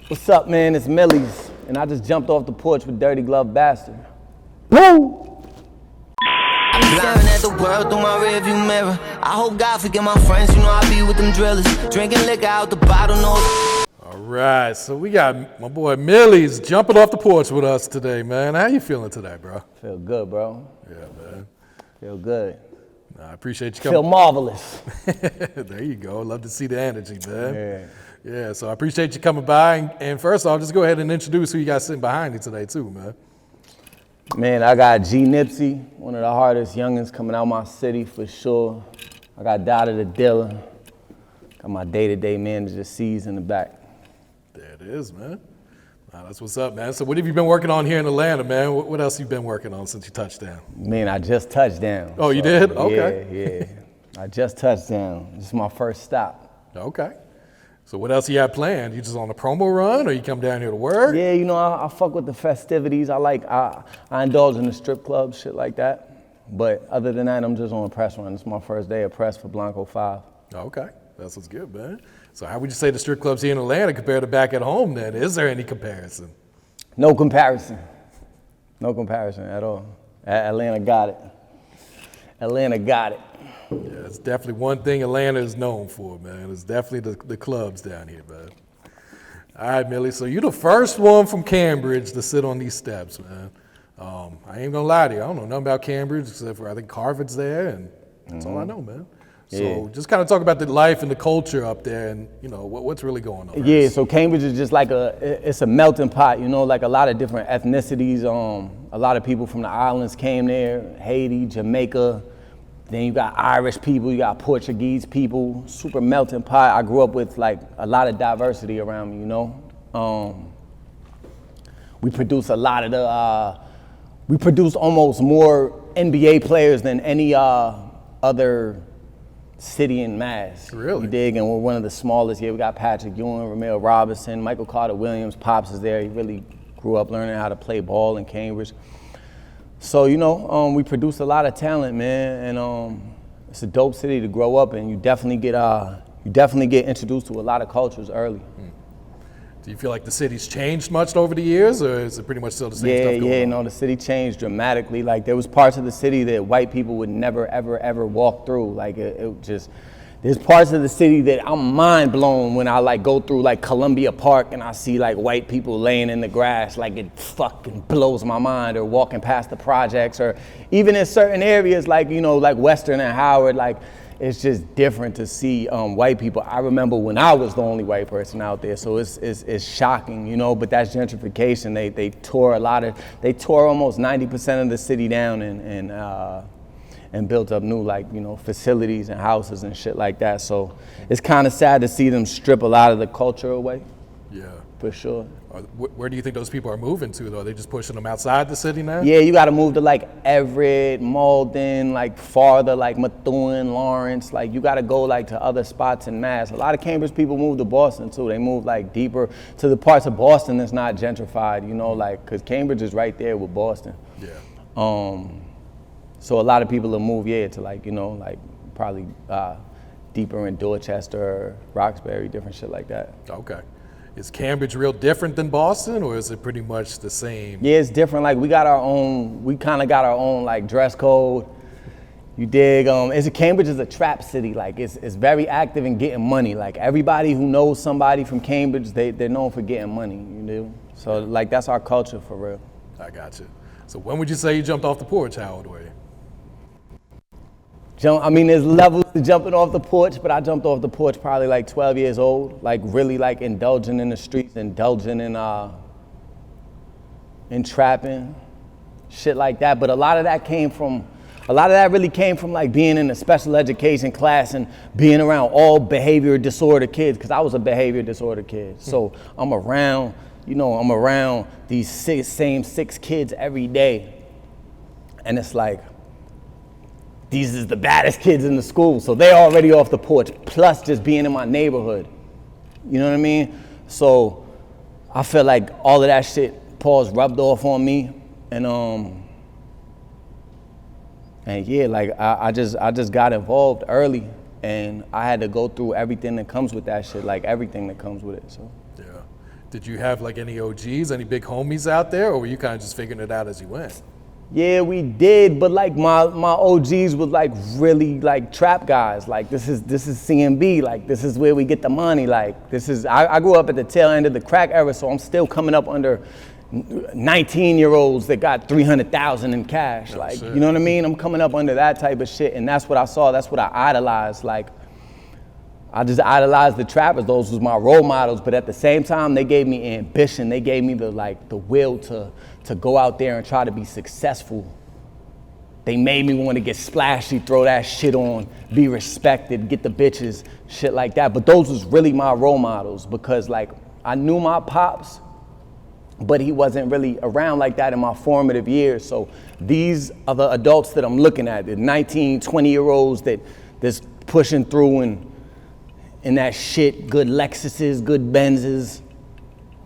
What's up, man? It's Millyz, and I just jumped off the porch with Dirty Glove Bastard. Boom! Staring at the world through my rearview mirror. I hope God forget my friends, you know I be with them drillers. Drinking liquor out the bottle, no. All right, so we got my boy Millyz jumping off the porch with us today, man. How you feeling today, bro? Feel good, bro. Yeah, man. Feel good. I appreciate you coming. Feel marvelous. There you go. Love to see the energy, man. Yeah, so I appreciate you coming by. And first off, just go ahead and introduce who you got sitting behind you today, too, man. Man, I got G Nipsey, one of the hardest youngins coming out my city for sure. I got Dada the Dealer. Got my day-to-day manager C's in the back. There it is, man. That's what's up, man. So what have you been working on here in Atlanta, man? What else you been working on since you touched down? Man, I just touched down. Oh, you did? Okay. Yeah. I just touched down. This is my first stop. Okay. So what else you have planned? You just on a promo run or you come down here to work? Yeah, you know, I fuck with the festivities. I indulge in the strip clubs, shit like that. But other than that, I'm just on a press run. This is my first day of press for Blanco 5. Okay. That's what's good, man. So how would you say the strip clubs here in Atlanta compared to back at home then? Is there any comparison? No comparison. No comparison at all. Atlanta got it. Atlanta got it. Yeah, it's definitely one thing Atlanta is known for, man. It's definitely the clubs down here, man. All right, Millie, so you're the first one from Cambridge to sit on these steps, man. I ain't gonna lie to you, I don't know nothing about Cambridge except for I think Harvard's there, and that's all I know, man. So just kind of talk about the life and the culture up there and, you know, what's really going on. Yeah, so Cambridge is just like it's a melting pot, you know, like a lot of different ethnicities. A lot of people from the islands came there, Haiti, Jamaica. Then you got Irish people, you got Portuguese people, super melting pot. I grew up with like a lot of diversity around me, you know. We produce a lot of we produce almost more NBA players than any other city in Mass. Really? You dig? And we're one of the smallest. Yeah, we got Patrick Ewing, Ramel Robinson, Michael Carter Williams, Pops is there. He really grew up learning how to play ball in Cambridge. So, you know, we produce a lot of talent, man, and it's a dope city to grow up in. You definitely get introduced to a lot of cultures early. Do you feel like the city's changed much over the years, or is it pretty much still the same stuff going on? Yeah, no, the city changed dramatically. Like, there was parts of the city that white people would never, ever, ever walk through. Like, it just, there's parts of the city that I'm mind blown when I like go through like Columbia Park and I see like white people laying in the grass. Like, it fucking blows my mind. Or walking past the projects, or even in certain areas like, you know, like Western and Howard, like, it's just different to see white people. I remember when I was the only white person out there, so it's shocking, you know. But that's gentrification. They tore almost 90% of the city down and built up new, like, you know, facilities and houses and shit like that. So it's kind of sad to see them strip a lot of the culture away. Yeah, for sure. Where do you think those people are moving to, though? Are they just pushing them outside the city now? Yeah, you got to move to like Everett, Malden, like farther, like Methuen, Lawrence. Like, you got to go like to other spots in Mass. A lot of Cambridge people move to Boston too. They move like deeper to the parts of Boston that's not gentrified, you know, like, because Cambridge is right there with Boston. Yeah. So a lot of people will move, to like, you know, like probably deeper in Dorchester, Roxbury, different shit like that. Okay. Is Cambridge real different than Boston, or is it pretty much the same? Yeah, it's different. Like, we kind of got our own like dress code. You dig? Cambridge is a trap city. Like, it's very active in getting money. Like, everybody who knows somebody from Cambridge, they're known for getting money, you know? So like, that's our culture for real. I got you. So when would you say you jumped off the porch? How old were you? There's levels to jumping off the porch, but I jumped off the porch probably like 12 years old, like really like indulging in the streets, indulging in trapping, shit like that. But a lot of that really came from like being in a special education class and being around all behavior disorder kids, because I was a behavior disorder kid. So I'm around these same six kids every day. And it's like, these is the baddest kids in the school, so they're already off the porch, plus just being in my neighborhood. You know what I mean? So I feel like all of that shit, rubbed off on me, and yeah, like I just got involved early, and I had to go through everything that comes with that shit, like everything that comes with it. So yeah. Did you have like any OGs, any big homies out there, or were you kind of just figuring it out as you went? Yeah, we did, but like my OGs was like really like trap guys. Like this is CMB, like this is where we get the money. Like this is, I grew up at the tail end of the crack era, so I'm still coming up under 19-year-olds that got 300,000 in cash. Oh, like, shit. you know what I mean? I'm coming up under that type of shit, and that's what I saw, that's what I idolized. Like, I just idolized the trappers. Those was my role models, but at the same time, they gave me ambition. They gave me the will to go out there and try to be successful. They made me want to get splashy, throw that shit on, be respected, get the bitches, shit like that. But those was really my role models because like I knew my pops, but he wasn't really around like that in my formative years. So these are the adults that I'm looking at, the 19, 20-year-olds that's pushing through and that shit, good Lexuses, good Benzes,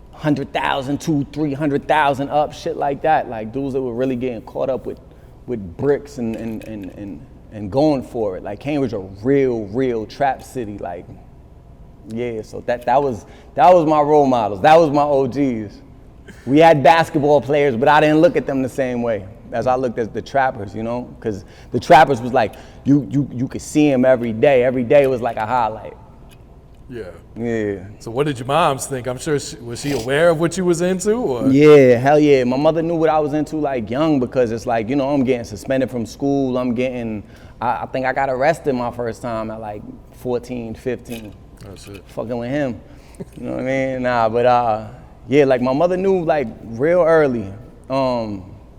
100,000, 200,000, 300,000 up, shit like that. Like dudes that were really getting caught up with bricks and going for it. Like Cambridge, a real trap city. Like, yeah. So that was my role models. That was my OGs. We had basketball players, but I didn't look at them the same way as I looked at the trappers, you know, because the trappers was like you could see them every day. Every day was like a highlight. Yeah. Yeah. So what did your moms think? I'm sure, was she aware of what you was into? Or? Yeah, hell yeah. My mother knew what I was into like young because it's like, you know, I'm getting suspended from school. I think I got arrested my first time at like 14, 15. Oh, shit. Fucking with him. You know what I mean? Nah, but yeah, like my mother knew like real early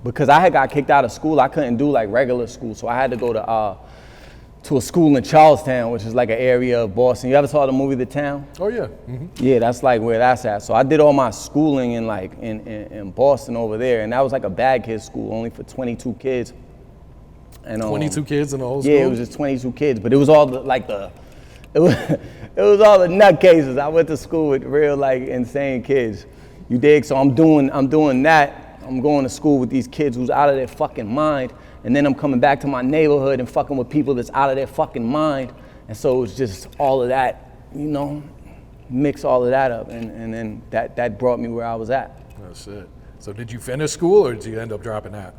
because I had got kicked out of school. I couldn't do like regular school, so I had to go to a school in Charlestown, which is like an area of Boston. You ever saw the movie The Town? Oh yeah. Mm-hmm. Yeah, that's like where that's at. So I did all my schooling in Boston over there, and that was like a bad kid school, only for 22 kids. And 22 kids in the whole school? Yeah, it was just 22 kids, but it was all it was all the nutcases. I went to school with real like insane kids. You dig? So I'm doing that. I'm going to school with these kids who's out of their fucking mind. And then I'm coming back to my neighborhood and fucking with people that's out of their fucking mind. And so it was just all of that, you know, mix all of that up. And then that brought me where I was at. Oh, shit. So did you finish school or did you end up dropping out?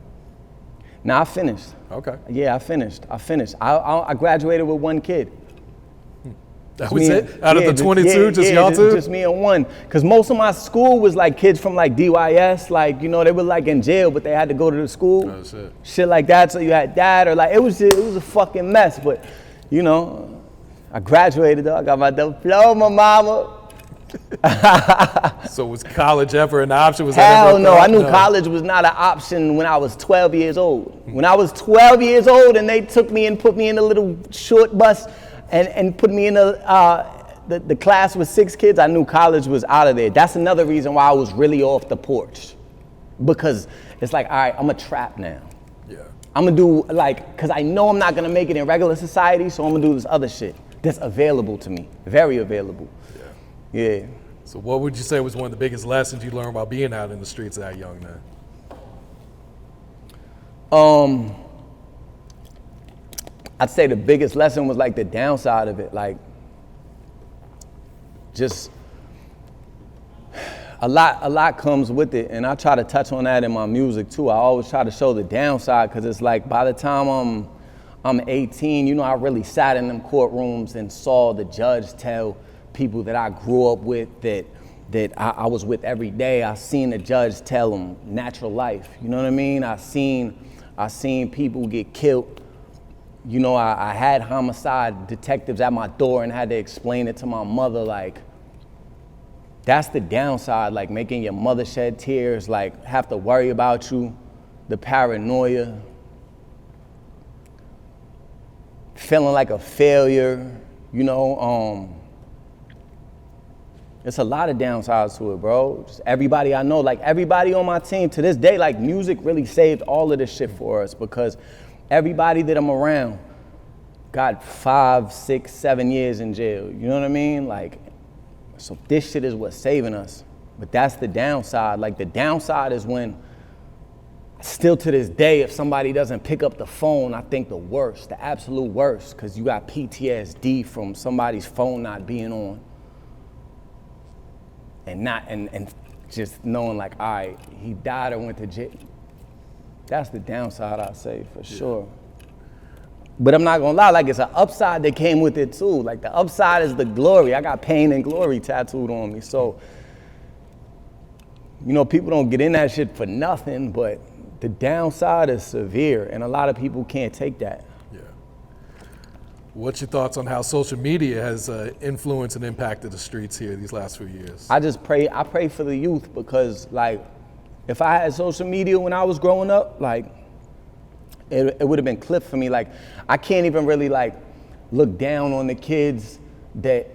Nah, I finished. Okay. Yeah, I finished. I graduated with one kid. That was it? Out of the 22, just y'all two? Just me and one. Because most of my school was like kids from like DYS, like, you know, they were like in jail, but they had to go to the school. Oh, shit. Shit like that, so you had that, or like, it was a fucking mess, but, you know, I graduated though, I got my diploma, mama. So was college ever an option? Was Hell no, I knew college was not an option when I was 12 years old. When I was 12 years old and they took me and put me in a little short bus and put me in the class with 6 kids, I knew college was out of there. That's another reason why I was really off the porch. Because it's like, all right, I'm a trap now. Yeah. I'm gonna do like, cause I know I'm not gonna make it in regular society, so I'm gonna do this other shit that's available to me, very available. Yeah. Yeah. So what would you say was one of the biggest lessons you learned about being out in the streets that young then? I'd say the biggest lesson was like the downside of it, like just a lot comes with it, and I try to touch on that in my music too. I always try to show the downside because it's like by the time I'm 18, you know, I really sat in them courtrooms and saw the judge tell people that I grew up with, that I was with every day. I seen the judge tell them natural life, you know what I mean? I seen people get killed. You know, I had homicide detectives at my door and had to explain it to my mother, like, that's the downside, like making your mother shed tears, like have to worry about you, the paranoia, feeling like a failure, you know, it's a lot of downsides to it, bro. Just everybody I know, like everybody on my team to this day, like music really saved all of this shit for us because everybody that I'm around got 5, 6, 7 years in jail. You know what I mean? Like, so this shit is what's saving us. But that's the downside. Like the downside is when, still to this day, if somebody doesn't pick up the phone, I think the worst, the absolute worst, because you got PTSD from somebody's phone not being on. and just knowing like, all right, he died or went to jail. That's the downside, I say, for sure. But I'm not gonna lie, like it's an upside that came with it too. Like the upside is the glory. I got pain and glory tattooed on me. So, you know, people don't get in that shit for nothing, but the downside is severe and a lot of people can't take that. Yeah. What's your thoughts on how social media has influenced and impacted the streets here these last few years? I pray for the youth because like, if I had social media when I was growing up, like, it would have been clipped for me. Like, I can't even really like look down on the kids that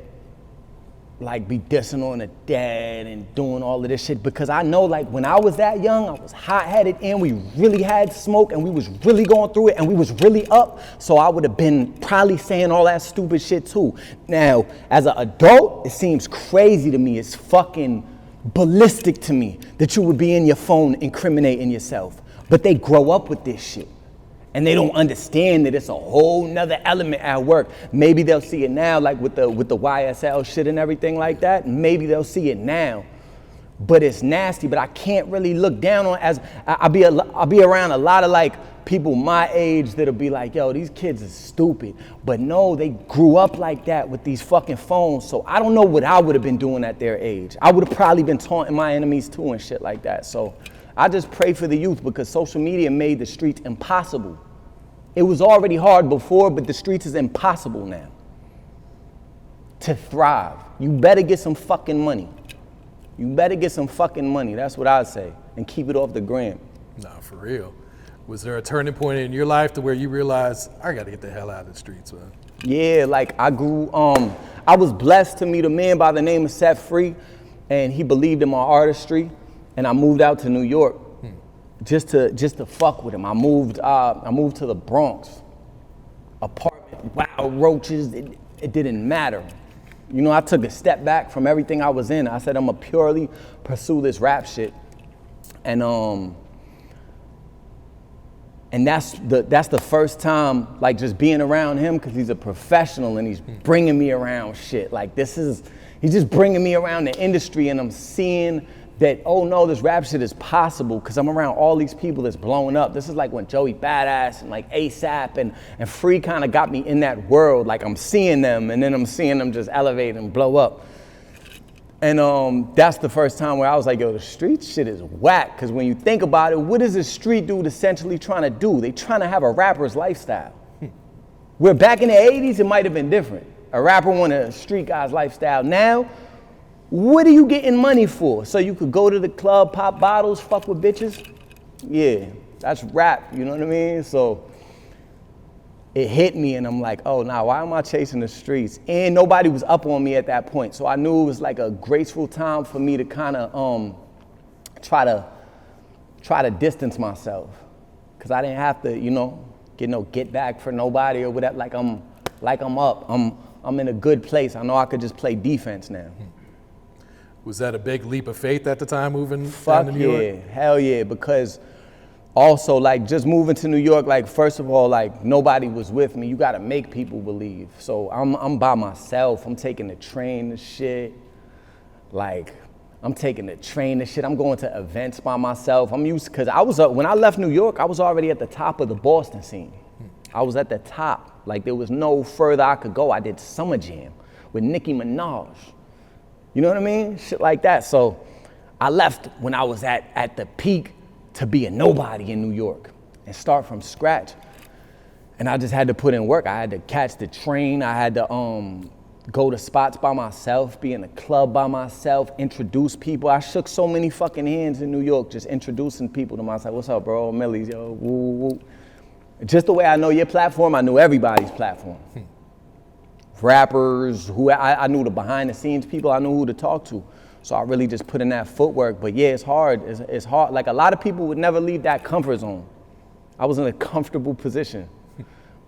like be dissing on the dad and doing all of this shit because I know like when I was that young, I was hot-headed and we really had smoke and we was really going through it and we was really up. So I would have been probably saying all that stupid shit too. Now, as an adult, it seems crazy to me. It's fucking ballistic to me that you would be in your phone incriminating yourself. But they grow up with this shit. And they don't understand that it's a whole nother element at work. Maybe they'll see it now, like with the YSL shit and everything like that. Maybe they'll see it now. But it's nasty, but I can't really look down on it as I'll be around a lot of like people my age that'll be like, yo, these kids are stupid. But no, they grew up like that with these fucking phones. So I don't know what I would have been doing at their age. I would have probably been taunting my enemies too and shit like that. So I just pray for the youth because social media made the streets impossible. It was already hard before, but the streets is impossible now to thrive. You better get some fucking money. You better get some fucking money. That's what I say. And keep it off the gram. Nah, for real. Was there a turning point in your life to where you realized, I gotta get the hell out of the streets, man? Yeah, like I grew, I was blessed to meet a man by the name of Set Free, and he believed in my artistry, and I moved out to New York. Just to fuck with him. I moved to the Bronx. Apartment, wild roaches, it didn't matter. You know, I took a step back from everything I was in. I said, I'm gonna purely pursue this rap shit. And that's the first time, like just being around him, cause he's a professional and he's bringing me around shit. Like he's just bringing me around the industry and I'm seeing that, oh no, this rap shit is possible because I'm around all these people that's blowing up. This is like when Joey Badass and like ASAP and Free kind of got me in that world. Like I'm seeing them and then I'm seeing them just elevate and blow up. And that's the first time where I was like, yo, the street shit is whack. Because when you think about it, what is a street dude essentially trying to do? They trying to have a rapper's lifestyle. Where back in the 80s, it might have been different. A rapper wanted a street guy's lifestyle. Now, what are you getting money for? So you could go to the club, pop bottles, fuck with bitches? Yeah, that's rap, you know what I mean? So it hit me and I'm like, oh, nah, why am I chasing the streets? And nobody was up on me at that point. So I knew it was like a graceful time for me to kind of try to distance myself. Cause I didn't have to, you know, get back for nobody or whatever. Like I'm up, I'm in a good place. I know I could just play defense now. Was that a big leap of faith at the time moving down to New York? Yeah, hell yeah, because also like just moving to New York, like first of all, like nobody was with me. You gotta make people believe. So I'm by myself. I'm taking the train to shit. Like I'm taking the train to shit. I'm going to events by myself. I'm used, cause when I left New York, I was already at the top of the Boston scene. I was at the top. Like there was no further I could go. I did Summer Jam with Nicki Minaj. You know what I mean? Shit like that. So I left when I was at the peak to be a nobody in New York and start from scratch. And I just had to put in work. I had to catch the train. I had to go to spots by myself, be in a club by myself, introduce people. I shook so many fucking hands in New York just introducing people to myself. What's up, bro? Millyz, yo, woo, woo. Just the way I know your platform, I knew everybody's platform. Rappers, I knew the behind the scenes people, I knew who to talk to. So I really just put in that footwork. But yeah, it's hard. It's hard. Like a lot of people would never leave that comfort zone. I was in a comfortable position,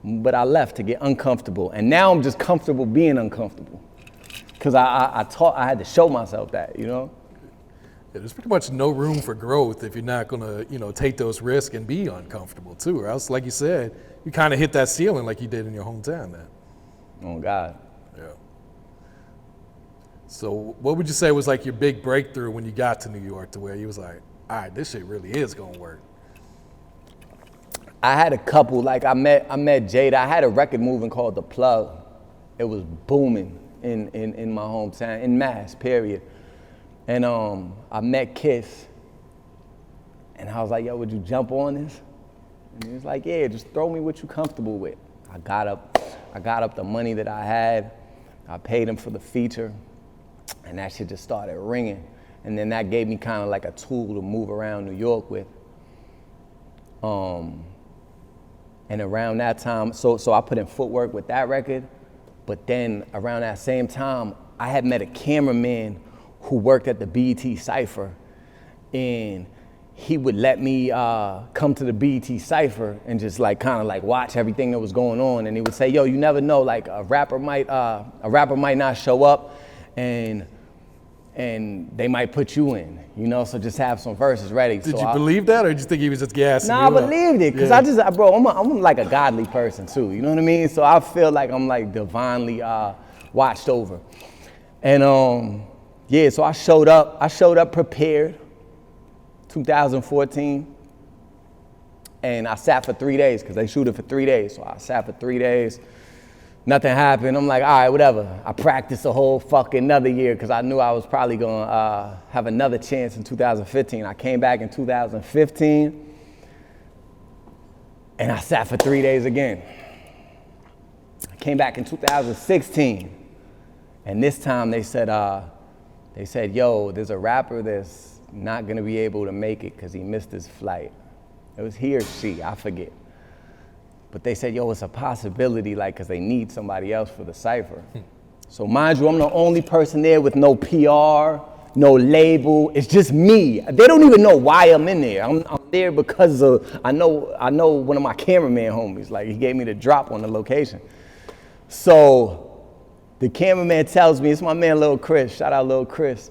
but I left to get uncomfortable. And now I'm just comfortable being uncomfortable. Cause I had to show myself that, you know? Yeah, there's pretty much no room for growth if you're not gonna, take those risks and be uncomfortable too. Or else, like you said, you kind of hit that ceiling like you did in your hometown, man. Oh God. Yeah. So what would you say was like your big breakthrough when you got to New York, to where you was like, all right, this shit really is gonna work? I had a couple, like I met Jada. I had a record moving called The Plug. It was booming in my hometown, in Mass, period. And I met Kiss, and I was like, yo, would you jump on this? And he was like, yeah, just throw me what you're comfortable with. I got up the money that I had. I paid him for the feature, and that shit just started ringing. And then that gave me kind of like a tool to move around New York with. And around that time, so I put in footwork with that record, but then around that same time, I had met a cameraman who worked at the BET Cypher, and he would let me come to the BET Cypher and just like kind of like watch everything that was going on. And he would say, yo, you never know, like a rapper might not show up, and they might put you in, you know, so just have some verses ready. Did you believe that, or did you think he was just gassing you I up? believed it, because I'm like a godly person too, you know what I mean? So I feel like I'm like divinely watched over. And yeah, so I showed up prepared, 2014, and I sat for 3 days, because they shoot it for 3 days. So I sat for 3 days. Nothing happened. I'm like, all right, whatever. I practiced a whole fucking another year, because I knew I was probably going to have another chance in 2015. I came back in 2015, and I sat for 3 days again. I came back in 2016, and this time they said, yo, there's a rapper that's not going to be able to make it because he missed his flight. It was he or she, I forget. But they said, yo, it's a possibility, like, because they need somebody else for the Cypher. So mind you, I'm the only person there with no PR, no label. It's just me. They don't even know why I'm in there. I'm there because I know one of my cameraman homies. Like, he gave me the drop on the location. So the cameraman tells me, it's my man Lil Chris, shout out Lil Chris.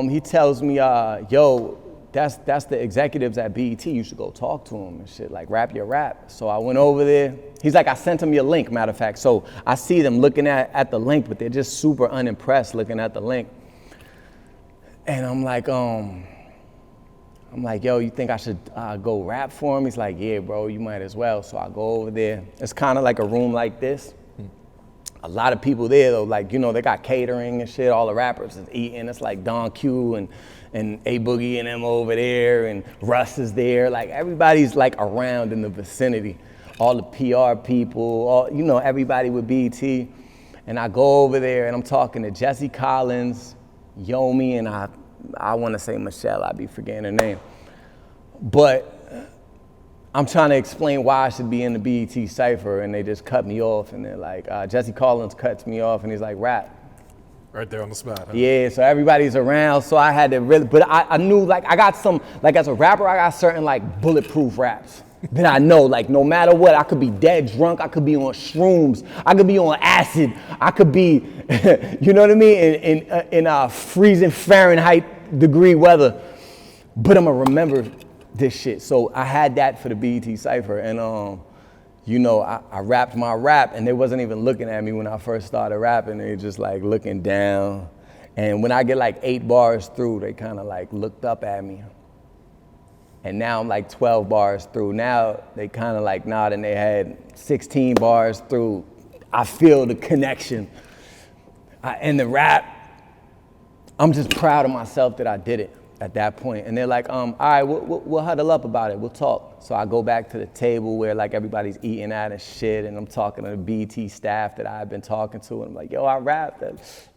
He tells me, yo, that's the executives at BET. You should go talk to them and shit, like rap your rap. So I went over there. He's like, I sent him your link, matter of fact. So I see them looking at the link, but they're just super unimpressed looking at the link. And I'm like, yo, you think I should go rap for him? He's like, yeah, bro, you might as well. So I go over there. It's kind of like a room like this. A lot of people there though, like, you know, they got catering and shit. All the rappers is eating. It's like Don Q and A Boogie and them over there, and Russ is there. Like, everybody's like around in the vicinity. All the PR people, you know, everybody with BET. And I go over there and I'm talking to Jesse Collins, Yomi, and I want to say Michelle. I be forgetting her name. But I'm trying to explain why I should be in the BET Cypher, and they just cut me off. And they're like, Jesse Collins cuts me off, and he's like, rap. Right there on the spot, huh? Yeah, so everybody's around, so I had to really, but I knew, like, I got some, like, as a rapper, I got certain, like, bulletproof raps that I know, like, no matter what, I could be dead drunk, I could be on shrooms, I could be on acid, I could be, you know what I mean, in freezing Fahrenheit degree weather, but I'm gonna remember this shit. So I had that for the BET Cypher, and you know, I rapped my rap, and they wasn't even looking at me when I first started rapping. They just like looking down, and when I get like 8 bars through, they kind of like looked up at me. And now I'm like 12 bars through. Now they kind of like nodding their head. 16 bars through, I feel the connection. And the rap, I'm just proud of myself that I did it at that point. And they're like, all right, we'll huddle up about it, we'll talk. So I go back to the table where like everybody's eating out and shit, and I'm talking to the BET staff that I've been talking to, and I'm like, yo, I rapped,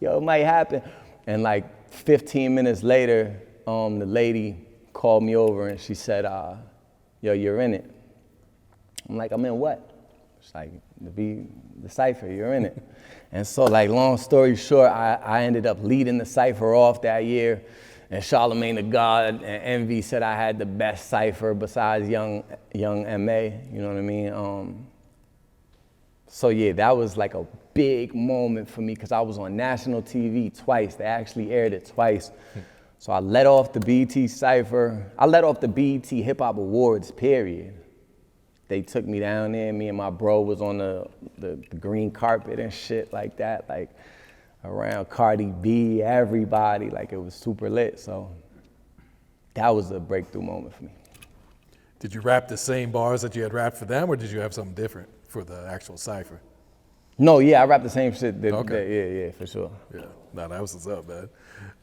yo, it might happen. And like 15 minutes later, the lady called me over and she said, yo, you're in it. I'm like, I'm in what? She's like, the Cypher, you're in it. And so like, long story short, I ended up leading the Cypher off that year. And Charlemagne the God and Envy said I had the best Cypher besides young M.A., you know what I mean? So yeah, that was like a big moment for me because I was on national TV twice. They actually aired it twice. So I let off the BET Cypher. I let off the BET Hip Hop Awards, period. They took me down there. Me and my bro was on the green carpet and shit like that. Like, around Cardi B, everybody, like it was super lit. So that was a breakthrough moment for me. Did you rap the same bars that you had rapped for them, or did you have something different for the actual Cypher? No, yeah, I rapped the same shit. Okay. Yeah, for sure. Yeah, no, that was what's up, man.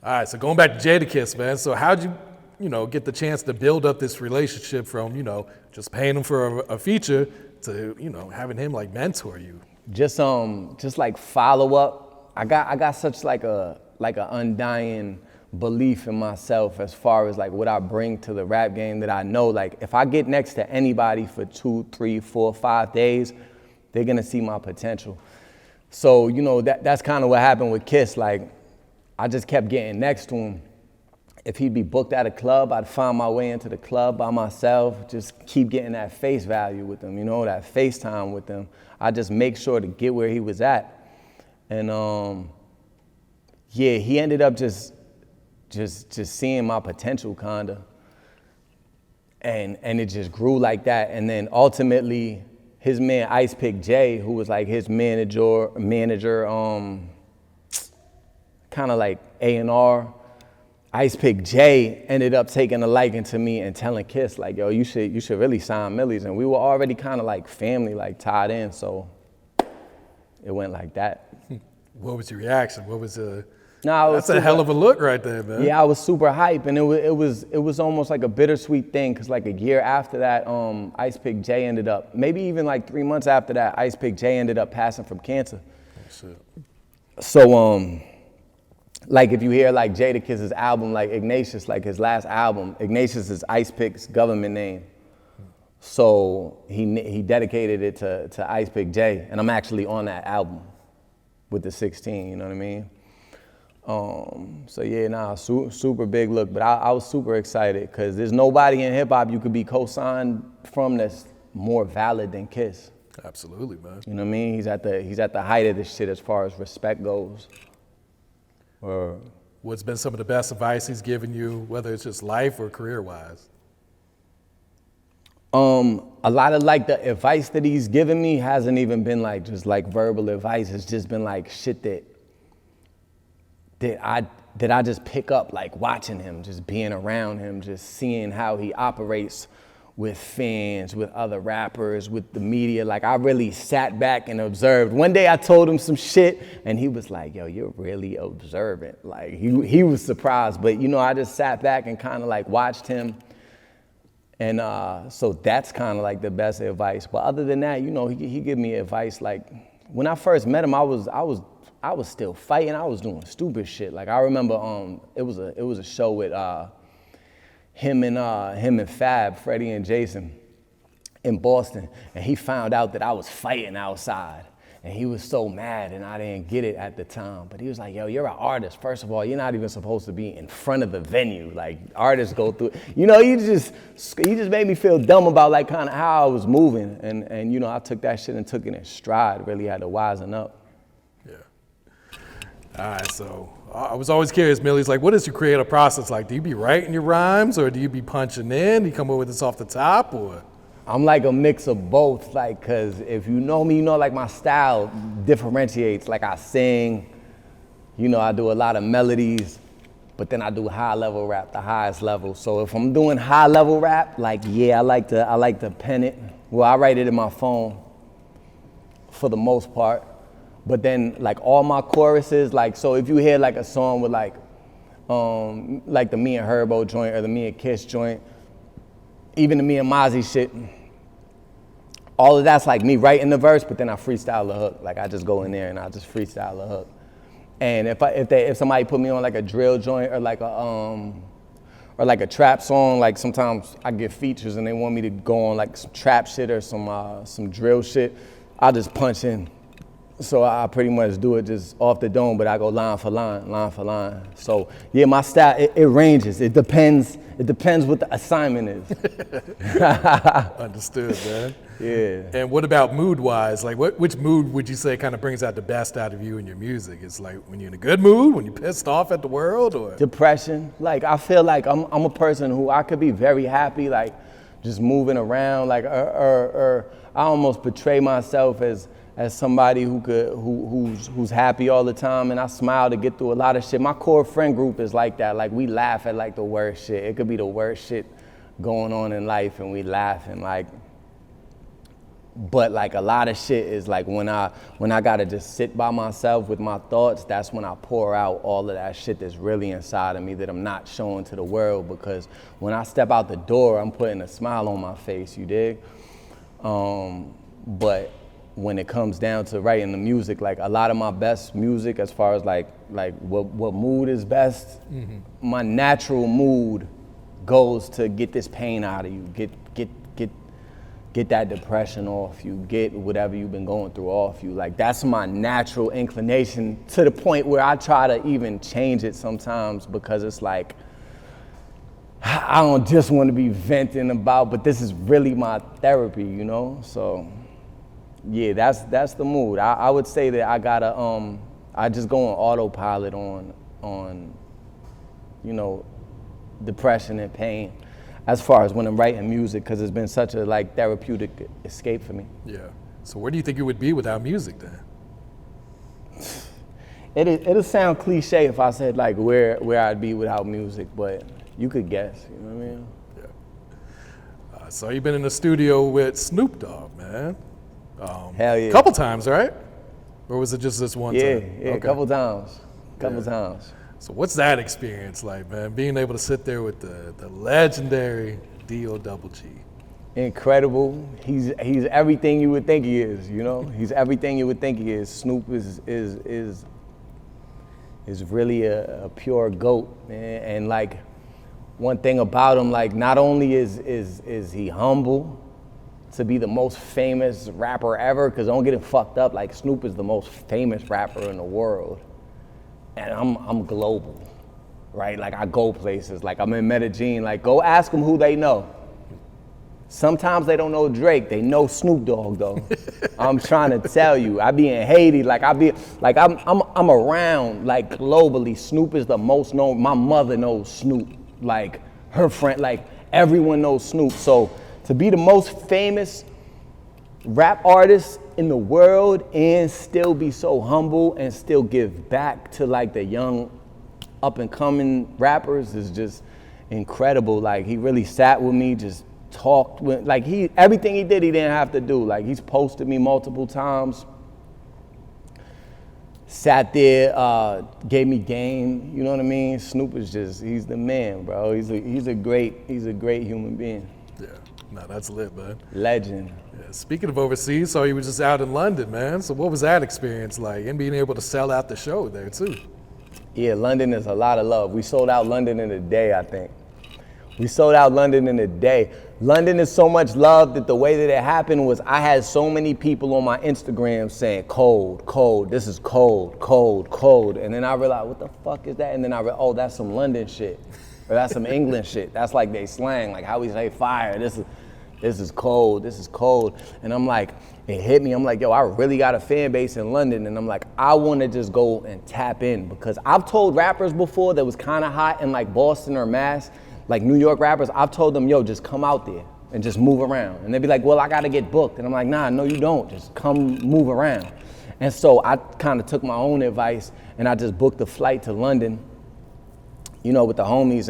All right, so going back to Jadakiss, man. So how'd you, get the chance to build up this relationship from, just paying him for a feature to, having him like mentor you? Just like follow up. I got such like a undying belief in myself as far as like what I bring to the rap game, that I know like if I get next to anybody for 2, 3, 4, 5 days, they're gonna see my potential. So, that's kind of what happened with Kiss. Like, I just kept getting next to him. If he'd be booked at a club, I'd find my way into the club by myself, just keep getting that face value with him, that FaceTime with him. I just make sure to get where he was at. And he ended up just seeing my potential kinda. And it just grew like that. And then ultimately, his man Ice Pick J, who was like his manager, kind of like A&R. Ice Pick J ended up taking a liking to me and telling Kiss like, yo, you should really sign Millyz. And we were already kind of like family, like tied in. So it went like that. What was your reaction? What was that's a hell of a look right there, man. Yeah, I was super hype, and it was almost like a bittersweet thing, because like a year after that, Ice Pick J ended up, maybe even like 3 months after that, Ice Pick J ended up passing from cancer. Oh, shit. So like if you hear like Jadakiss's album, like Ignatius, like his last album, Ignatius is Ice Pick's government name. So he dedicated it to Ice Pick J, and I'm actually on that album with the 16, you know what I mean? So yeah, super big look, but I was super excited because there's nobody in hip hop you could be co-signed from that's more valid than Kiss. Absolutely, man. You know what I mean? He's at the height of this shit as far as respect goes. What's been some of the best advice he's given you, whether it's just life or career-wise? A lot of like the advice that he's given me hasn't even been like just like verbal advice. It's just been like shit that I just pick up, like watching him, just being around him, just seeing how he operates with fans, with other rappers, with the media. Like I really sat back and observed. One day I told him some shit and he was like, yo, you're really observant. Like he was surprised, but I just sat back and kind of like watched him. And so that's kind of like the best advice. But other than that, he gave me advice. Like when I first met him, I was still fighting. I was doing stupid shit. Like I remember, it was a show with him and Fab, Freddie and Jason, in Boston, and he found out that I was fighting outside, and he was so mad, and I didn't get it at the time. But he was like, "Yo, you're an artist. First of all, you're not even supposed to be in front of the venue. Like artists go through. He just made me feel dumb about like kind of how I was moving, and I took that shit and took it in stride. Really had to wisen up." All right, so I was always curious, Millyz, like what is your creative process like? Do you be writing your rhymes or do you be punching in? Do you come up with this off the top or? I'm like a mix of both, like, cause if you know me, like my style differentiates. Like I sing, I do a lot of melodies, but then I do high level rap, the highest level. So if I'm doing high level rap, like I like to pen it. Well, I write it in my phone for the most part. But then like all my choruses, like, so if you hear like a song with like the Me and Herbo joint or the Me and Kiss joint, even the Me and Mozzie shit, all of that's like me writing the verse, but then I freestyle the hook. Like I just go in there and I just freestyle the hook. And if somebody put me on like a drill joint or like a trap song, like sometimes I get features and they want me to go on like some trap shit or some drill shit, I just punch in. So I pretty much do it just off the dome, but I go line for line. So yeah, my style, it ranges. It depends what the assignment is. Understood, man. Yeah. And what about mood-wise? Like which mood would you say kind of brings out the best out of you and your music? It's like when you're in a good mood, when you're pissed off at the world, or? Depression. Like I feel like I'm a person who I could be very happy, like just moving around, like or I almost portray myself as as somebody who's happy all the time, and I smile to get through a lot of shit. My core friend group is like that. Like, we laugh at like the worst shit. It could be the worst shit going on in life, and we laugh, and like, but like a lot of shit is like when I gotta just sit by myself with my thoughts, that's when I pour out all of that shit that's really inside of me that I'm not showing to the world, because when I step out the door, I'm putting a smile on my face, you dig? But when it comes down to writing the music, like a lot of my best music, as far as like what mood is best, my natural mood goes to get this pain out of you, get that depression off you, get whatever you've been going through off you. Like, that's my natural inclination, to the point where I try to even change it sometimes, because it's like, I don't just want to be venting about, but this is really my therapy, you know? So yeah, that's the mood. I would say that I gotta, I just go on autopilot on, you know, depression and pain, as far as when I'm writing music, because it's been such a like therapeutic escape for me. Yeah. So where do you think you would be without music then? It'll sound cliche if I said like where I'd be without music, but you could guess, you know what I mean? Yeah. So you've been in the studio with Snoop Dogg, man. Hell yeah. A couple times, right? Or was it just this one time? Yeah, okay. a couple times. So what's that experience like, man? Being able to sit there with the legendary D.O.G. Incredible. He's everything you would think he is, you know? He's everything you would think he is. Snoop is really a pure GOAT, man. And like, one thing about him, like, not only is he humble to be the most famous rapper ever, because don't get it fucked up, like, Snoop is the most famous rapper in the world. And I'm global, right? Like, I go places, like I'm in Medellin, like, go ask them who they know. Sometimes they don't know Drake, they know Snoop Dogg though. I'm trying to tell you, I be in Haiti, like I'm around, like, globally. Snoop is the most known. My mother knows Snoop, like her friend, like everyone knows Snoop. So to be the most famous rap artist in the world and still be so humble and still give back to like the young up and coming rappers is just incredible. Like, he really sat with me, just talked with, like, everything he did, he didn't have to do. Like, he's posted me multiple times, sat there, gave me game, you know what I mean? Snoop is just, he's the man, bro. He's a great human being. Yeah, no, that's lit, man. Legend. Yeah, speaking of overseas, so you were just out in London, man. So what was that experience like, and being able to sell out the show there too? Yeah, London is a lot of love. We sold out London in a day, I think. We sold out London in a day. London is so much love that the way that it happened was I had so many people on my Instagram saying, cold, cold, this is cold, cold, cold. And then I realized, what the fuck is that? And then I realized, oh, that's some London shit. Or that's some England shit. That's like they slang, like how we say fire. This is cold, this is cold. And I'm like, it hit me. I'm like, yo, I really got a fan base in London. And I'm like, I want to just go and tap in, because I've told rappers before that was kind of hot in like Boston or Mass, like New York rappers, I've told them, yo, just come out there and just move around. And they'd be like, well, I got to get booked. And I'm like, nah, no, you don't. Just come move around. And so I kind of took my own advice and I just booked a flight to London, you know, with the homies.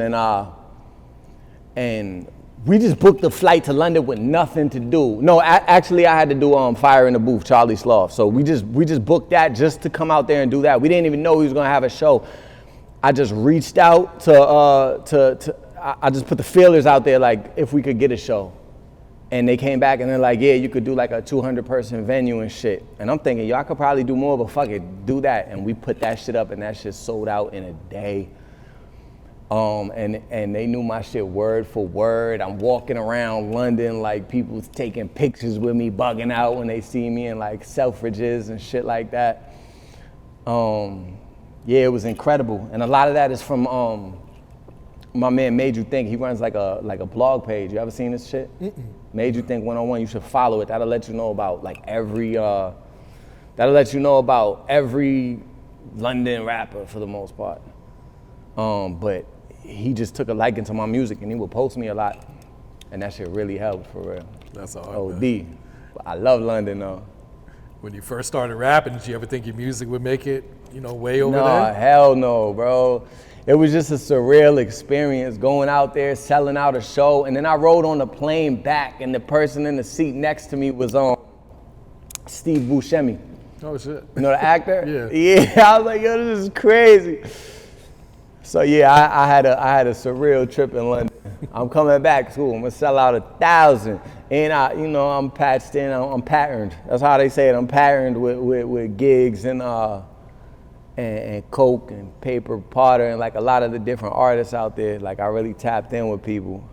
And we just booked the flight to London with nothing to do. No, actually I had to do Fire in the Booth, Charlie Sloth. So we just booked that just to come out there and do that. We didn't even know he was going to have a show. I just reached out I just put the feelers out there, like, if we could get a show. And they came back and they're like, yeah, you could do like a 200-person venue and shit. And I'm thinking, yo, I could probably do more, but fuck it, do that. And we put that shit up and that shit sold out in a day. And they knew my shit word for word. I'm walking around London, like, people taking pictures with me, bugging out when they see me in like Selfridges and shit like that. Yeah, it was incredible. And a lot of that is from my man Made You Think. He runs like a blog page. You ever seen this shit? Mm-mm. Made You Think 101. You should follow it. That'll let you know about like every London rapper for the most part. But he just took a liking to my music and he would post me a lot, and that shit really helped for real. That's all. OD. But I love London though. When you first started rapping, did you ever think your music would make it, way over No, there? hell no, bro. It was just a surreal experience going out there, selling out a show. And then I rode on the plane back, and the person in the seat next to me was Steve Buscemi. Oh, shit. You know the actor? Yeah. Yeah, I was like, yo, this is crazy. So yeah, I had a surreal trip in London. I'm coming back to school. I'm gonna sell out 1,000. And I'm patched in, I'm patterned. That's how they say it. I'm patterned with gigs and Coke and Paper Potter and like a lot of the different artists out there. Like I really tapped in with people.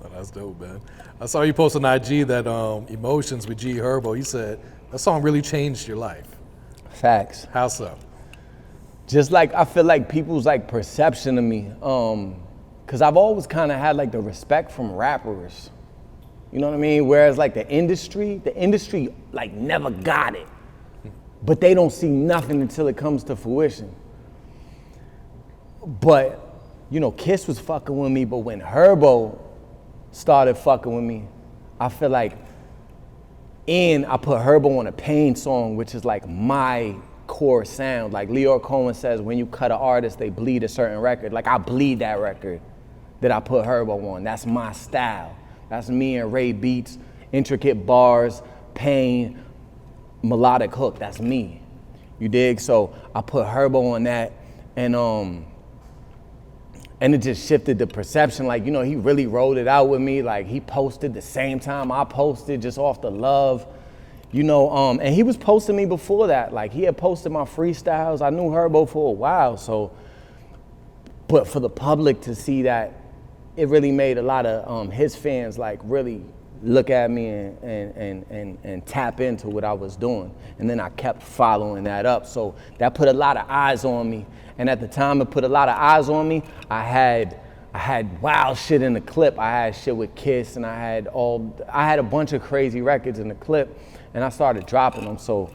Oh, that's dope, man. I saw you post on IG that Emotions with G Herbo. You said that song really changed your life. Facts. How so? Just like I feel like people's like perception of me, cause I've always kind of had like the respect from rappers. You know what I mean? Whereas like the industry like never got it. But they don't see nothing until it comes to fruition. But, Kiss was fucking with me, but when Herbo started fucking with me, I feel like, and I put Herbo on a Pain song, which is like my core sound. Like Leor Cohen says, when you cut an artist, they bleed a certain record. Like I bleed that record that I put Herbo on. That's my style. That's me and Ray Beats, intricate bars, Pain, melodic hook. That's me. You dig? So I put Herbo on that, and it just shifted the perception. Like, he really rolled it out with me. Like he posted the same time I posted, just off the love. And he was posting me before that. Like he had posted my freestyles. I knew Herbo for a while. So, but for the public to see that, it really made a lot of his fans like really look at me and tap into what I was doing. And then I kept following that up. So that put a lot of eyes on me. And at the time it put a lot of eyes on me, I had wild shit in the clip. I had shit with Kiss, and I had a bunch of crazy records in the clip, and I started dropping them. So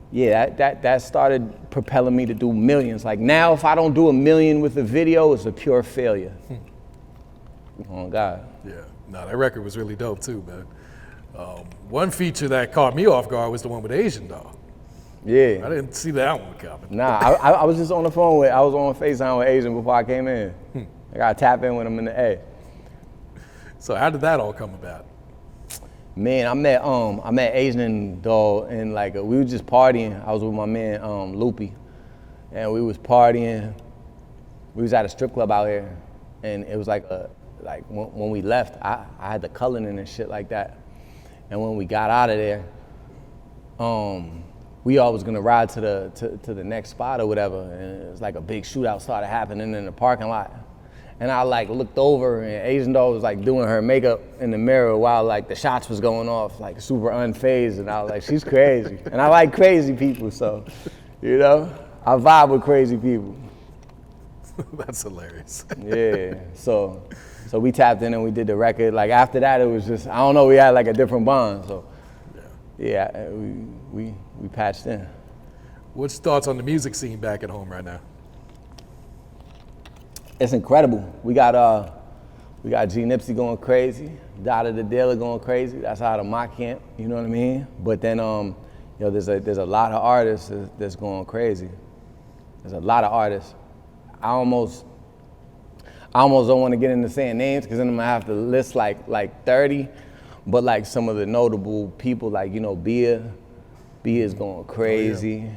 yeah, that started propelling me to do millions. Like now, if I don't do 1 million with a video, it's a pure failure. Oh God. Yeah, no, that record was really dope too, man. One feature that caught me off guard was the one with Asian Dog. Yeah. I didn't see that one coming. Nah, I was just on the phone I was on FaceTime with Asian before I came in. I gotta tap in with him in the A. So how did that all come about? Man, I met Asian Dog, and like we were just partying. I was with my man Loopy, and we was partying. We was at a strip club out here, and it was like when we left, I had the cullinan and shit like that. And when we got out of there, we all was gonna ride to the next spot or whatever, and it was like a big shootout started happening in the parking lot. And I like looked over, and Asian Doll was like doing her makeup in the mirror while like the shots was going off, like super unfazed. And I was like, she's crazy. And I like crazy people, so, I vibe with crazy people. That's hilarious. Yeah, so we tapped in and we did the record. Like after that, it was just, I don't know, we had like a different bond. So yeah, we patched in. What's your thoughts on the music scene back at home right now? It's incredible. We got G Nipsey going crazy, Dada the Dealer going crazy. That's out of my camp, you know what I mean? But then there's a lot of artists that's going crazy. There's a lot of artists. I almost don't want to get into saying names, because then I'm gonna have to list like 30. But like some of the notable people, like Bia is going crazy. Oh, yeah.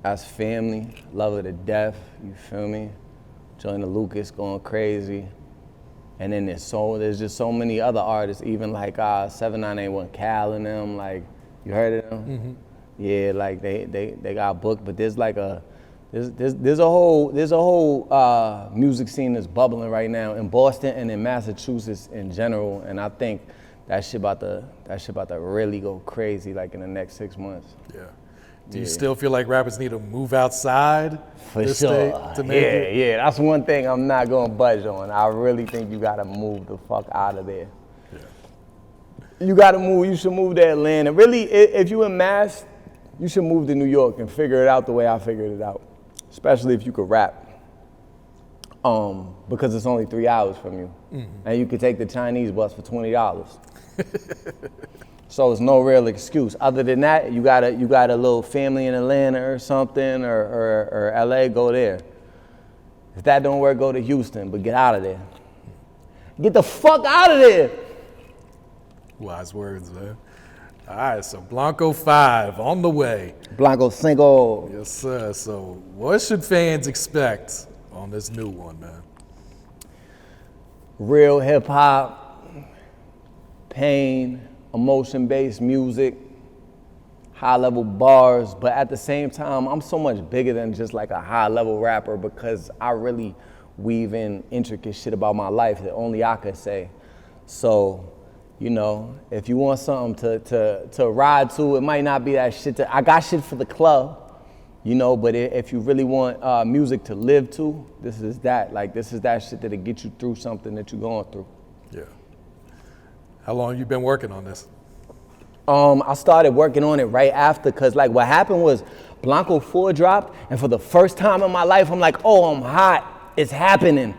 That's family, love her to death. You feel me? Joyner Lucas going crazy. And then there's just so many other artists, even like 7981 Cal and them, like, you heard of them? Mm-hmm. Yeah, like they got booked, but there's like there's a whole music scene that's bubbling right now in Boston and in Massachusetts in general, and I think that shit about to really go crazy like in the next 6 months. Yeah. Do you still feel like rappers need to move outside For this sure. state to make it? Yeah, that's one thing I'm not gonna budge on. I really think you gotta move the fuck out of there. Yeah. You should move to Atlanta. Really, if you in Mass, you should move to New York and figure it out the way I figured it out. Especially if you could rap. Because it's only 3 hours from you. Mm-hmm. And you could take the Chinese bus for $20. So it's no real excuse. Other than that, you got a little family in Atlanta or something, or LA, go there. If that don't work, go to Houston, but get out of there. Get the fuck out of there. Wise words, man. All right, so Blanco 5 on the way. Blanco single. Yes, sir. So what should fans expect on this new one, man? Real hip hop, pain, emotion-based music, high-level bars, but at the same time, I'm so much bigger than just like a high-level rapper because I really weave in intricate shit about my life that only I could say. So, you know, if you want something to ride to, it might not be that shit. I got shit for the club, you know, but if you really want music to live to, this is that. Like, this is that shit that'll get you through something that you're going through. Yeah. How long you been working on this? I started working on it right after, cause like what happened was Blanco 4 dropped, and for the first time in my life, I'm like, oh, I'm hot, it's happening.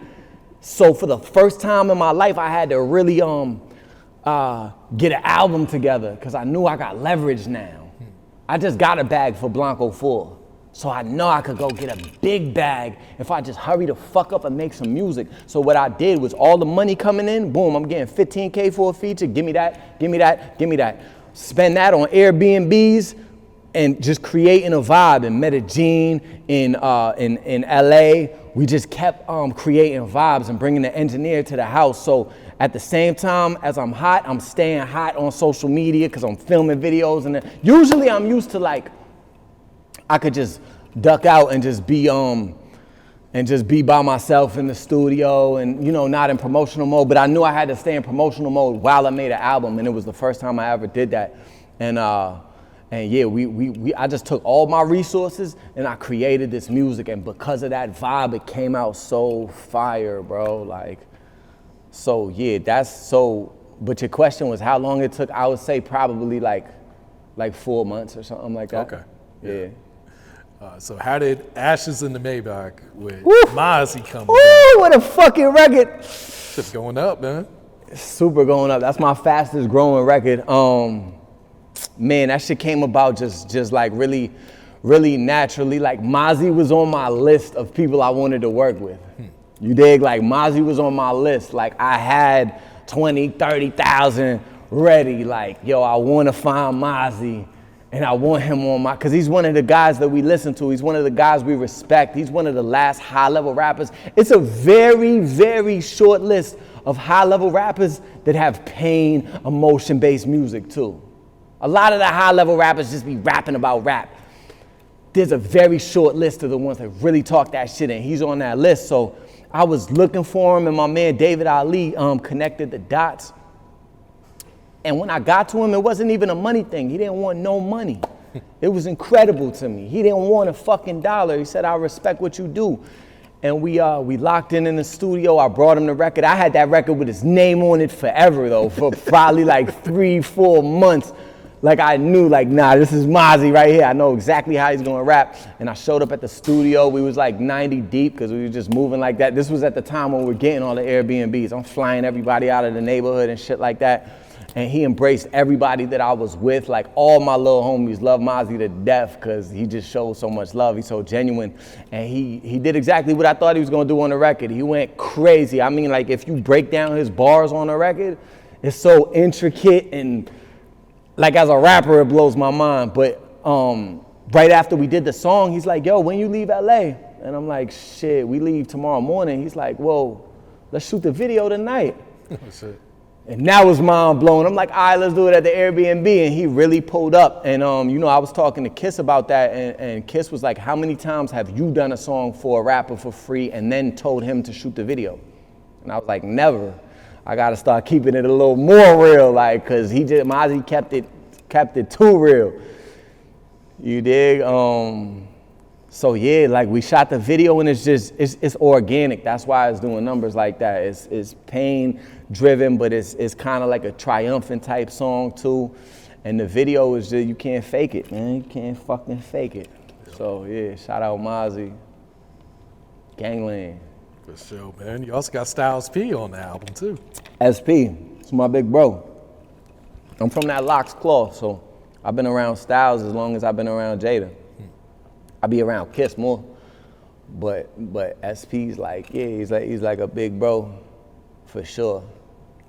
So for the first time in my life, I had to really get an album together, cause I knew I got leverage now. I just got a bag for Blanco 4. So I know I could go get a big bag if I just hurry the fuck up and make some music. So what I did was all the money coming in, boom, I'm getting $15K for a feature, give me that, give me that, give me that. Spend that on Airbnbs and just creating a vibe in Medellin, in LA. We just kept creating vibes and bringing the engineer to the house. So at the same time as I'm hot, I'm staying hot on social media because I'm filming videos. And usually I'm used to like, I could just duck out and just be by myself in the studio and, you know, not in promotional mode. But I knew I had to stay in promotional mode while I made an album, and it was the first time I ever did that. And yeah, I just took all my resources and I created this music, and because of that vibe, it came out so fire, bro. Like, so yeah, but your question was how long it took. I would say probably like 4 months or something like that. Okay. Yeah. So how did Ashes in the Maybach with Mozzie come about? Woo, what a fucking record. It's going up, man. Super going up. That's my fastest growing record. Man, that shit came about just like really, really naturally. Like Mozzie was on my list of people I wanted to work with. You dig? Like Mozzie was on my list. Like I had 20, 30,000 ready. Like, yo, I want to find Mozzie. And I want him on because he's one of the guys that we listen to. He's one of the guys we respect. He's one of the last high-level rappers. It's a very, very short list of high-level rappers that have pain, emotion-based music too. A lot of the high-level rappers just be rapping about rap. There's a very short list of the ones that really talk that shit, and he's on that list. So I was looking for him, and my man David Ali connected the dots. And when I got to him, it wasn't even a money thing. He didn't want no money. It was incredible to me. He didn't want a fucking dollar. He said, I respect what you do. And we locked in the studio. I brought him the record. I had that record with his name on it forever, though, for probably like 3-4 months. Like I knew, like, nah, this is Mozzie right here. I know exactly how he's gonna rap. And I showed up at the studio. We was like 90 deep because we were just moving like that. This was at the time when we were getting all the Airbnbs. I'm flying everybody out of the neighborhood and shit like that. And he embraced everybody that I was with. Like all my little homies love Mozzie to death because he just showed so much love. He's so genuine. And he did exactly what I thought he was gonna do on the record. He went crazy. I mean, like if you break down his bars on the record, it's so intricate, and like as a rapper, it blows my mind. But right after we did the song, he's like, yo, when you leave LA? And I'm like, shit, we leave tomorrow morning. He's like, whoa, let's shoot the video tonight. Oh, shit. And that was mind blowing. I'm like, all right, let's do it at the Airbnb. And he really pulled up. And, you know, I was talking to Kiss about that. And Kiss was like, how many times have you done a song for a rapper for free and then told him to shoot the video? And I was like, never. I got to start keeping it a little more real, like, because Mozzie kept it too real. You dig? So yeah, like we shot the video and it's organic. That's why it's doing numbers like that. It's pain driven, but it's kind of like a triumphant type song too. And the video is just, you can't fake it, man. You can't fucking fake it. So yeah, shout out Mozzie. Gangland. For sure, man. You also got Styles P on the album too. SP, it's my big bro. I'm from that Locks cloth, so I've been around Styles as long as I've been around Jada. I be around Kiss more, but SP's like, yeah, he's like a big bro, for sure.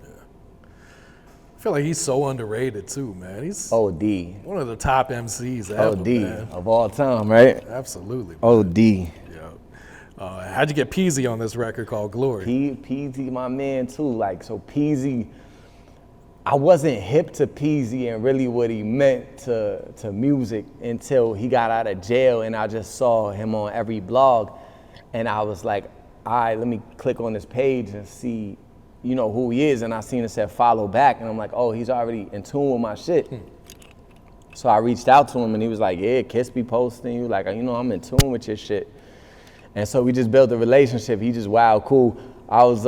I feel like he's so underrated too, man. He's OD. one of the top MCs ever, OD man. of all time, right? Absolutely. Man. OD. Yeah. How'd you get Peasy on this record called Glory? Peasy, my man too. Like, so Peasy, I wasn't hip to Peasy and really what he meant to music until he got out of jail, and I just saw him on every blog, and I was like, all right, let me click on this page and see, you know, who he is. And I seen it said follow back, and I'm like, oh, he's already in tune with my shit. So I reached out to him, and he was like, yeah, Kiss be posting you, like, you know, I'm in tune with your shit. And so we just built a relationship. He just wild cool. I was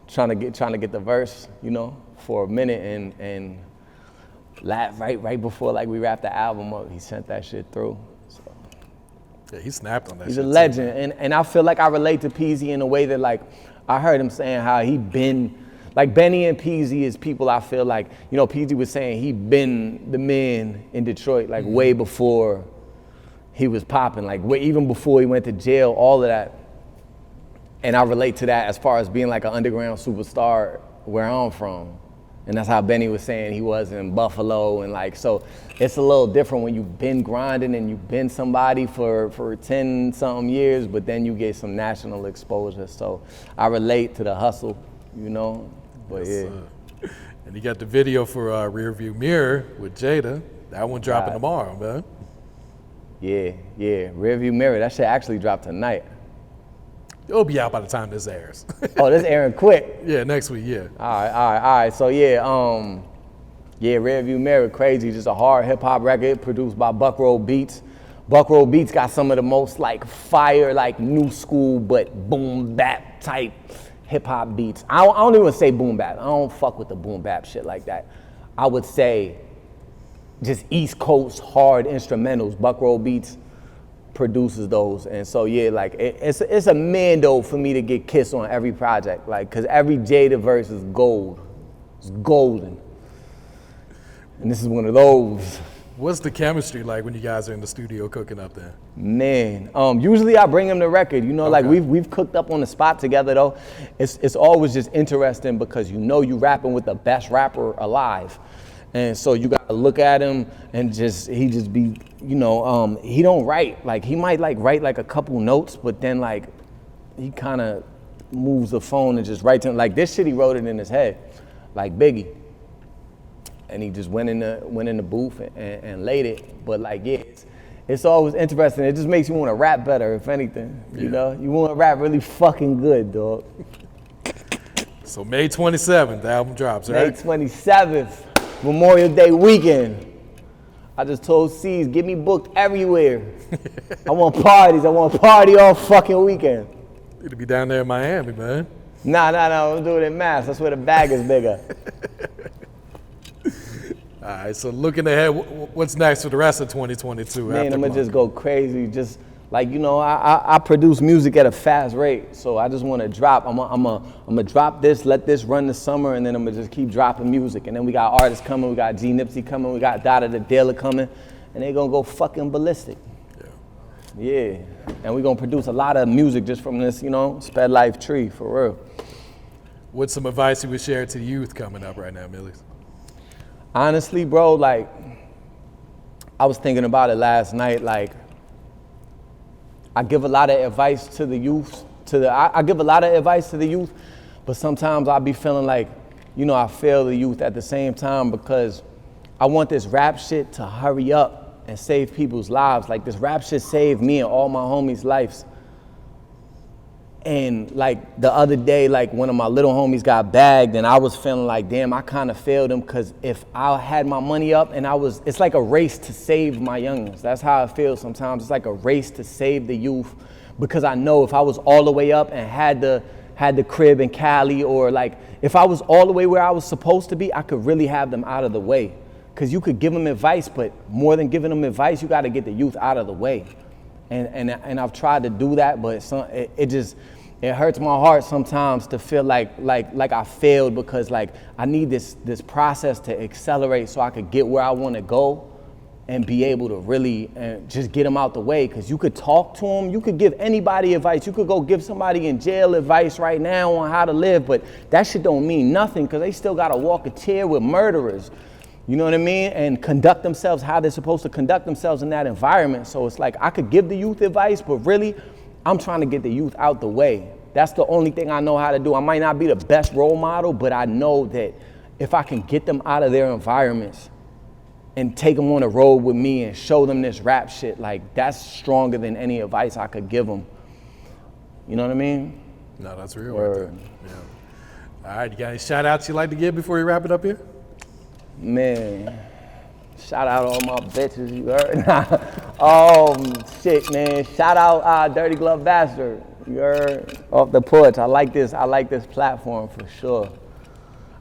trying to get the verse, you know, for a minute, and right before like we wrapped the album up, he sent that shit through. So yeah, he snapped on that. He's shit a legend, too, and I feel like I relate to Peasy in a way that, like, I heard him saying how he been, like, Benny and Peasy is people I feel like, you know, Peasy was saying he been the man in Detroit, like, way before he was popping, like, even before he went to jail, all of that. And I relate to that as far as being like an underground superstar where I'm from. And that's how Benny was saying he was in Buffalo, and like, so it's a little different when you've been grinding and you've been somebody for 10 something years, but then you get some national exposure. So I relate to the hustle, you know, but yes, yeah. And you got the video for Rearview Mirror with Jada. That one dropping tomorrow, man. Yeah, Rearview Mirror, that shit actually dropped tonight. It'll be out by the time this airs. Oh, this airing quick. Yeah, next week, yeah. All right. So yeah, Rearview Mirror, crazy. Just a hard hip hop record produced by Buckroll Beats. Buckroll Beats got some of the most like fire, like new school, but boom bap type hip hop beats. I don't even say boom bap. I don't fuck with the boom bap shit like that. I would say just East Coast hard instrumentals. Buckroll Beats produces those, and so yeah, like it's a mando for me to get Kiss on every project, like, cause every Jada verse is gold, it's golden, and this is one of those. What's the chemistry like when you guys are in the studio cooking up there? Man, usually I bring him the record, you know, Okay. like we've cooked up on the spot together though. It's always just interesting because you know you rapping with the best rapper alive. And so you gotta look at him and he just be, you know, he don't write. Like, he might like write like a couple notes, but then like he kind of moves the phone and just writes it. Like this shit, he wrote it in his head, like Biggie. And he just went in the booth and laid it. But like, yeah, it's always interesting. It just makes you want to rap better, if anything. You know, you want to rap really fucking good, dog. So May 27th, the album drops, right? May 27th. Memorial Day weekend. I just told C's, get me booked everywhere. I want parties. I want to party all fucking weekend. It'll be down there in Miami, man. Nah. I'm doing it in Mass. That's where the bag is bigger. All right, so looking ahead, what's next for the rest of 2022? Man, I'm going to just go crazy. Just like, you know, I produce music at a fast rate, so I just want to drop. I'm gonna drop this, let this run the summer, and then I'm gonna just keep dropping music. And then we got artists coming, we got G Nipsey coming, we got Dada the Dealer coming, and they gonna go fucking ballistic. Yeah, and we gonna produce a lot of music just from this, you know, Sped Life tree, for real. What's some advice you would share to the youth coming up right now, Millyz? Honestly, bro, like, I was thinking about it last night, like, I give a lot of advice to the youth, I give a lot of advice to the youth, but sometimes I be feeling like, you know, I fail the youth at the same time because I want this rap shit to hurry up and save people's lives. Like, this rap shit saved me and all my homies' lives. And like the other day, like one of my little homies got bagged and I was feeling like, damn, I kind of failed him because if I had my money up and it's like a race to save my youngins. That's how I feel sometimes. It's like a race to save the youth because I know if I was all the way up and had the crib in Cali, or like if I was all the way where I was supposed to be, I could really have them out of the way. Because you could give them advice, but more than giving them advice, you got to get the youth out of the way. And I've tried to do that, but it hurts my heart sometimes to feel like I failed, because like I need this process to accelerate so I could get where I want to go and be able to really just get them out the way. Because you could talk to them, you could give anybody advice, you could go give somebody in jail advice right now on how to live, but that shit don't mean nothing, because they still gotta walk a tier with murderers. You know what I mean? And conduct themselves how they're supposed to conduct themselves in that environment. So it's like I could give the youth advice, but really, I'm trying to get the youth out the way. That's the only thing I know how to do. I might not be the best role model, but I know that if I can get them out of their environments and take them on a road with me and show them this rap shit, like that's stronger than any advice I could give them. You know what I mean? No, that's real. Right there. Yeah. All right, you got any shout outs you'd like to give before you wrap it up here? Man, shout out all my bitches, you heard? Oh, shit, man. Shout out Dirty Glove Bastard, you heard? Off the Porch. I like this platform for sure.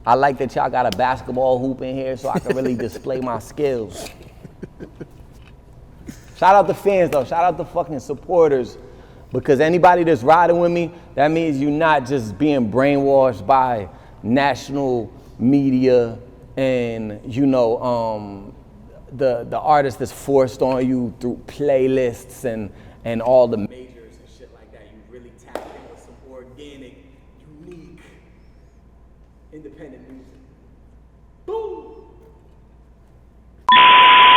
I like that y'all got a basketball hoop in here so I can really display my skills. Shout out the fans, though. Shout out the fucking supporters. Because anybody that's riding with me, that means you're not just being brainwashed by national media and, you know, the artist that's forced on you through playlists and all the majors and shit like that. You really tap in with some organic, unique, independent music. Boom!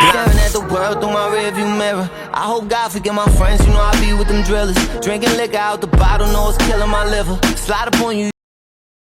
Staring at the world through my rearview mirror. I hope God forget my friends, you know I be with them drillers. Drinking liquor out the bottle, know it's killing my liver. Slide up on you.